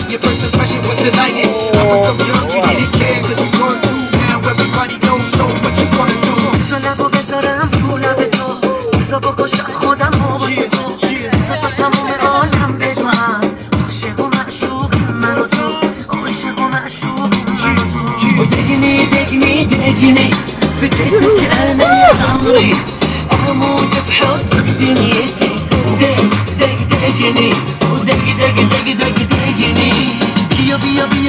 Your first impression was delighted. I was so young, you didn't care cause you going through. Now everybody knows, so what you gonna do? سلب و بذارم تو لب تو بذار بکشم خودم و واسه تو بذار تا تموم عالم بدونم عاشق و معشوقی من و تو عاشق و معشوقی من و تو دقني فكرتك انا يا عمري اموت بحبك دنيتي دقني دقني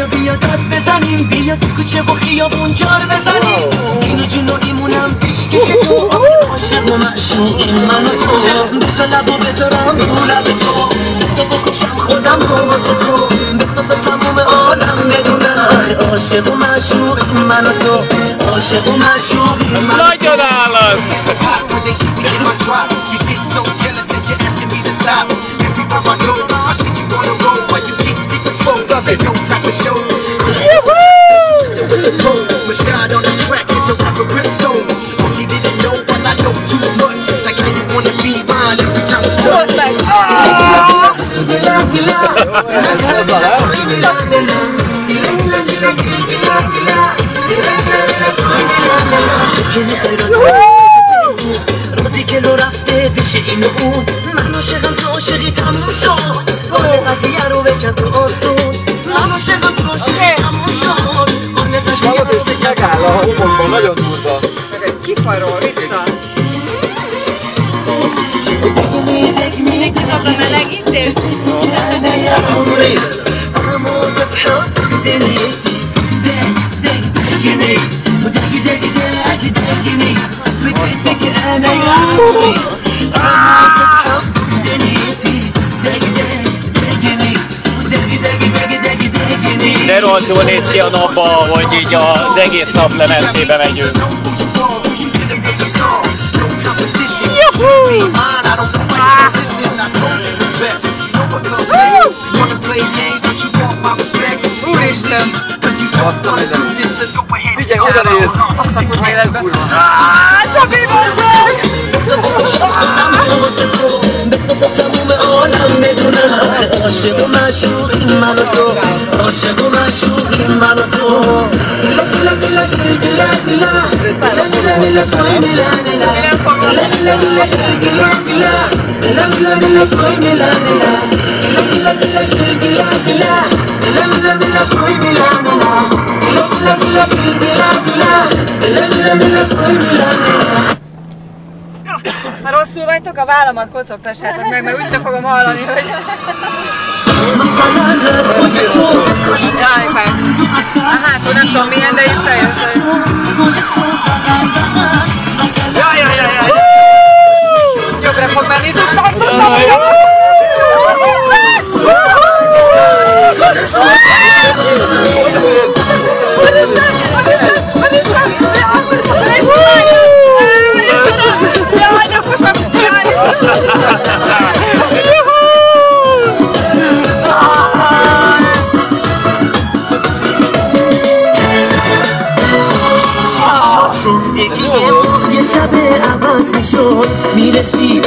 بیا داد بزنیم بیا تو کوچه و خیابون جار بزنیم اینو جونو ایمونم پیشکش تو عاشق و معشوقی من و تو بذار لبو بذارم تو لب تو بذار بکشم خودم رو واسه تو بذار تا تموم عالم بدونم عاشق و معشوقی من و تو عاشق و معشوقی من و تو Ain't no type of show. Mashad on the track, hit the rapper crypto. Only didn't know, but I know too much. Like how you wanna be mine every time we touch. روزی که لو رفته پیش این و اون من عاشقم تو عاشقی تموم شد حال قضیه رو بکن تو آسون من عاشقم تو عاشقی تموم شد حال قضیه رو بکن تو آسون Kifajról vissza! Csak a melegítés? De rosszul néz ki a napba, hogy így az egész nap lementébe megyünk. Úristen! Figyelj, oda nézz! Azt a kurva életben! Csabi, mondd meg! عاشق و معشوقی من و تو عاشق و معشوقی من و تو Ha rosszul vagytok, a vállamat kocogtassátok meg, mert úgyse fogom hallani, hogy... Jaj, hát, nem tudom milyen, de itt teljesen... Jaj! Jobbra fog menni, یه شب عوض میشد میرسی